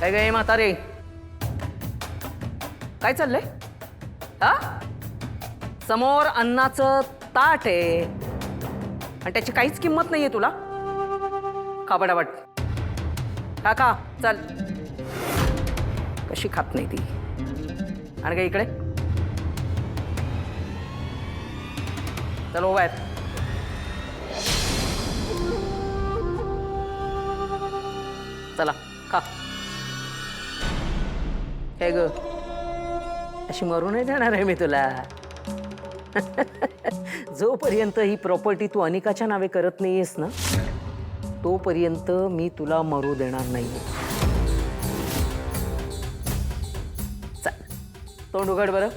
काय गे म्हातारे, काय चाललंय? हा, समोर अन्नाचं ताट आहे आणि त्याची काहीच किंमत नाहीये तुला. खा पटापट, खा खा, चल. कशी खात नाही ती. आणि काय इकडे, चल हो बाहेर. चला खा. काय ग, अशी मरू नाही जाणार आहे मी तुला. जोपर्यंत ही प्रॉपर्टी तू अनिकाच्या नावे करत नाहीयेस ना, तोपर्यंत मी तुला मरू देणार नाही. चल, तोंड उघड बरं.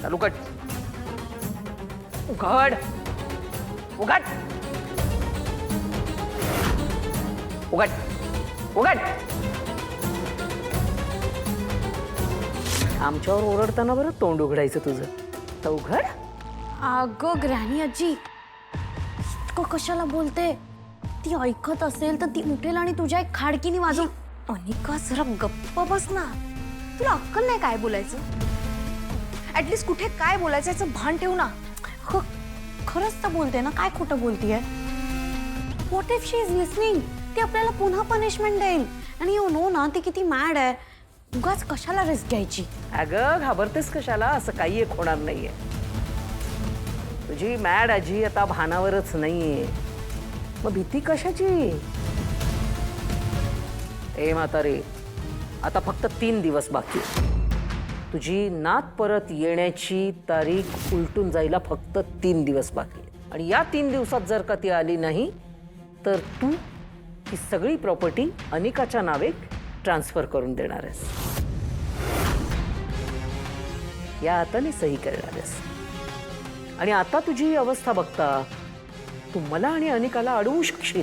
चल उघड, उघड, उघड, उघड, उघड. आमच्यावर ओरडताना बरं तोंड उघडायचं तुझं. तर उघड. अगं ग्रॅनी आजी, इतकं कशाला बोलते? ती ऐकत असेल तर ती उठेल आणि तुझ्या एक खाडकीने वाजव. अनिका जरा गप्प बस ना. तुला अक्कल नाही काय बोलायचं? ऍटलीस्ट कुठे काय बोलायचं याचं भान ठेव ना. खरंच तर बोलते ना, काय खोटं बोलतीये? What if she is listening? ती आपल्याला पुन्हा पनिशमेंट देईल. आणि यू नो ना, ती किती मॅड आहे. उगाच कशाला रिस्क घ्यायची? अगं घाबरतेस कशाला? असं काही एक होणार नाहीये. तुझी मॅड आजी आता भानावरच नाहीये, मग भीती कशाची? ए म्हातारे, आता फक्त 3 दिवस बाकी. तुझी नात परत येण्याची तारीख उलटून जायला फक्त 3 दिवस बाकी. आणि या 3 दिवसात जर का ती आली नाही तर तू ही सगळी प्रॉपर्टी अनिकाच्या नावे ट्रान्सफर करून देणार आहेस. या हाताने सही करणार आहेस. आणि आता तुझी ही अवस्था बघता तू मला आणि अनिकाला अडवू शकशील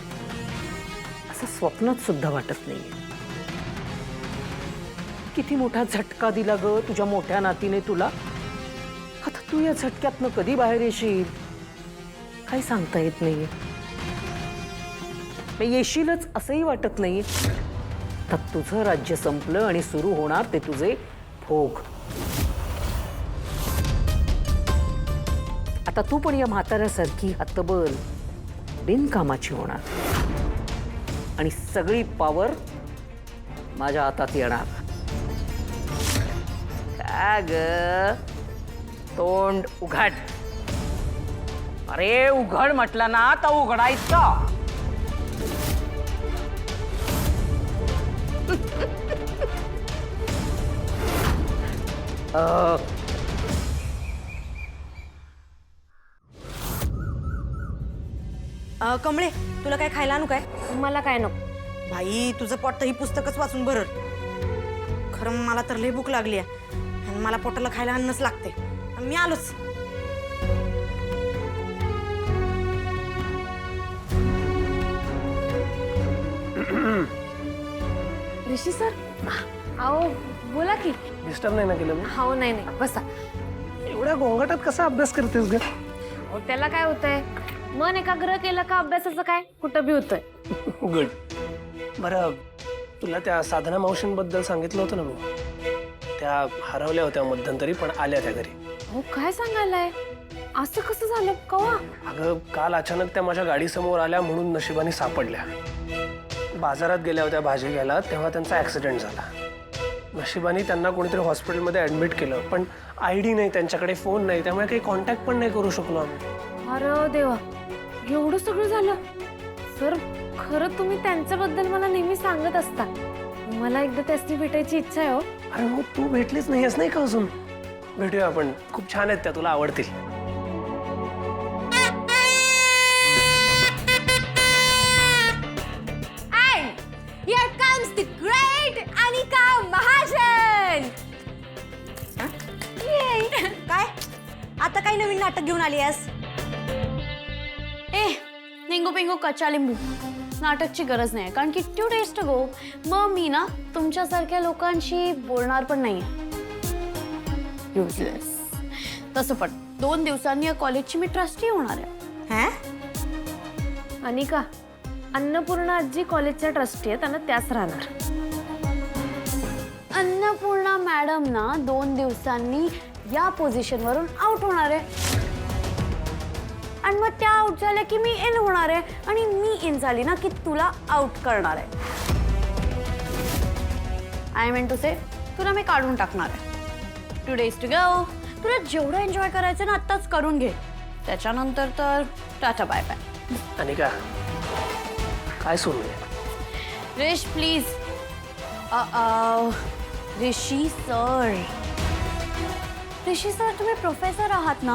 असं स्वप्नात सुद्धा वाटत नाहीये. किती मोठा झटका दिला ग तुझ्या मोठ्या नातीने तुला. आता तू या झटक्यातनं कधी बाहेर येशील काही सांगता येत नाहीये. येशीलच असंही वाटत नाहीये. तर तुझं राज्य संपलं आणि सुरू होणार ते तुझे भोग. आता तू पण या म्हाताऱ्यासारखी हतबल बिनकामाची होणार आणि सगळी पॉवर माझ्या हातात येणार. का ग, तोंड उघड. अरे उघड म्हटलं ना तर उघडायचं. कमळे, तुला काय खायला आणू काय? मला काय नको. भाई तुझं पोट तर ही पुस्तकच वाचून भरल. खरं मला तर लय भूक लागली आहे आणि मला पोटाला खायला अन्नच लागते. मी आलोच. ऋषी सर, आओ बोला की. डिस्टर्ब नाही ना केलं मी? हो नाही नाही, बसा. एवढ्या गोंगाटात कसा अभ्यास करतेस ग? त्याला काय होतंय, मन एकाग्र केलं का अभ्यासाचं काय कुठं बी होतंय. गुड. बरं, तुला त्या साधना मावशींबद्दल सांगितलं होतं ना भाऊ? त्या हरवल्या होत्या मध्यंतरी, पण आल्या त्या घरी. हो काय सांगायलाय? असं कसं झालं कवा? अगं काल अचानक त्या माझ्या गाडीसमोर आल्या म्हणून नशिबाने सापडल्या. बाजारात गेल्या होत्या भाजी घ्यायला, तेव्हा त्यांचा ऍक्सिडेंट झाला. नशिबाने त्यांना कोणीतरी हॉस्पिटलमध्ये ऍडमिट केलं, पण आयडी नाही त्यांच्याकडे, फोन नाही, त्यामुळे काही कॉन्टॅक्ट पण नाही करू शकलो आम्ही. अरे देवा, एवढं सगळं झालं. सर खरं तुम्ही त्यांच्याबद्दल मला नेहमी सांगत असता. मला एकदा त्याची भेटायची इच्छा आहे. हो अरे हो, तू भेटलीच नाहीयेस नाही का अजून? भेटूया आपण. खूप छान आहेत त्या, तुला आवडतील. Here comes the great Anika Mahajan. काय आता काही नवीन नाटक घेऊन आली आहेस? निंगू पिंगू कच्चा लिंबू नाटकची गरज नाही, कारण की 2 days to go मग मी ना तुमच्यासारख्या लोकांशी बोलणार पण नाही. युजलेस. तसं पण 2 दिवसांनी या कॉलेजची मी ट्रस्टी होणार आहे. हैं? अनिका, अन्नपूर्णा आजी कॉलेजच्या ट्रस्टी आहे, त्यांना त्याच राहणार. तुमच्या मॅडम ना 2 दिवसांनी या पोझिशनवरून आउट होणार आहे आणि मग त्या आउट झाल्या की मी इन होणार आहे आणि मी इन झाली ना की तुला आउट करणार आहे. आय मीन टू से तुला मी काढून टाकणार आहे. 2 days to go. तुला जेवढं एन्जॉय करायचं ना आत्ताच करून घे. त्याच्यानंतर तर टाटा बाय बाय. अनिका काय सुरू आहे? रिश प्लीज. ऋषी सर तुम्ही प्रोफेसर आहात ना,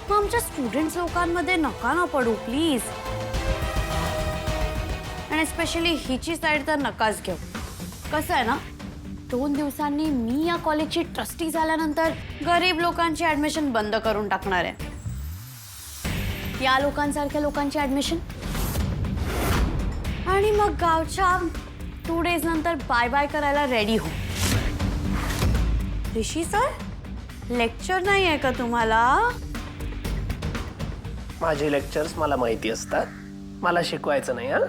मग आमच्या स्टुडंट्स लोकांमध्ये नका ना पडू प्लीज. आणि स्पेशली हिची साईड तर नकाच घेऊ. कसं आहे ना, 2 दिवसांनी मी या कॉलेजची ट्रस्टी झाल्यानंतर गरीब लोकांची ऍडमिशन बंद करून टाकणार आहे. या लोकांसारख्या लोकांची ऍडमिशन आणि मग गावच्या 2 days नंतर बाय बाय करायला रेडी हो. ऋषी सर लेक्चर नाही आहे का तुम्हाला? माझे लेक्चर्स मला माहिती असतात. मला शिकवायचं नाही. हा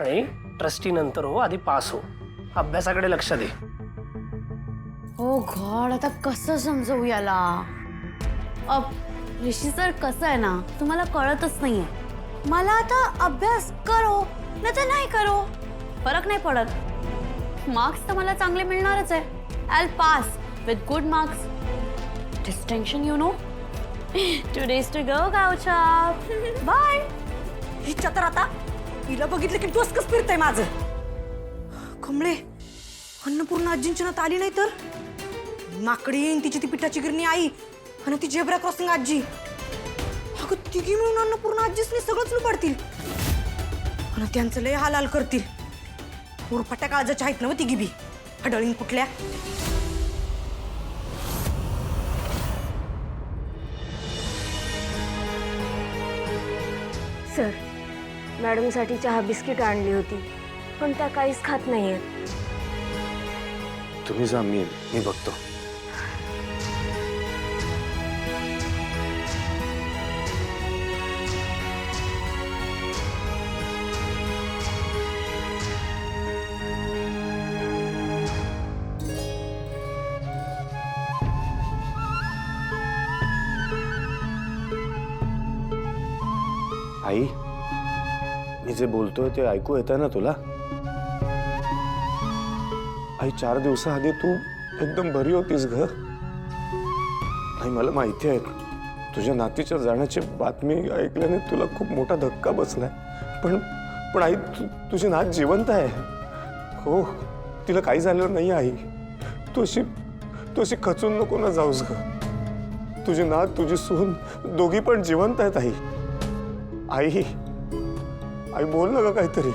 आणि ट्रस्टी नंतर हो, आधी पास हो. अभ्यासाकडे लक्ष दे. ओ गॉड, आता कसं समजवू याला? ऋषी सर कसं आहे ना, तुम्हाला कळतच नाहीये. मला आता अभ्यास करो नाही तर नाही करो फरक नाही पडत. मार्क्स तर मला चांगले मिळणारच आहे. I will pass with good marks. Distinction you know. 2 days to go गावच्या. बाय. हिच्या तर आता हिला बघितलं की डोसकच फिरतंय माझं. कमळे, अन्नपूर्णा आजींची नात आली नाही तर माकडी, तिची ती पिठाची गिरणी आई आणि ती झेब्रा क्रॉसिंग आजी. अगं तिघी मिळून अन्नपूर्णा आजीसनी सगळंच लुबाडतील आणि त्यांचं लय हाल करतील. उरफाट्या काळजाच्या आहेत ना व तिघी बी हडळीन कुठल्या. सर, मॅडमसाठी चहा बिस्किट आणली होती पण त्या काहीच खात नाहीयेत. तुम्ही जा, मी बघतो. आई, मी जे बोलतोय ते ऐकू येतंय ना तुला? आई, 4 दिवसाआधी तू एकदम बरी होतीस ग. नाही, मला माहिती आहे तुझ्या नातीच्या जाण्याची बातमी ऐकल्याने तुला खूप मोठा धक्का बसलाय. पण आई, तुझी नात जिवंत आहे. हो, तिला काही झालेलं नाही. आई, तू अशी खचून नको ना जाऊस ग. तुझी नात, तुझी सून दोघी पण जिवंत आहेत. आई, बोल ना ग काहीतरी.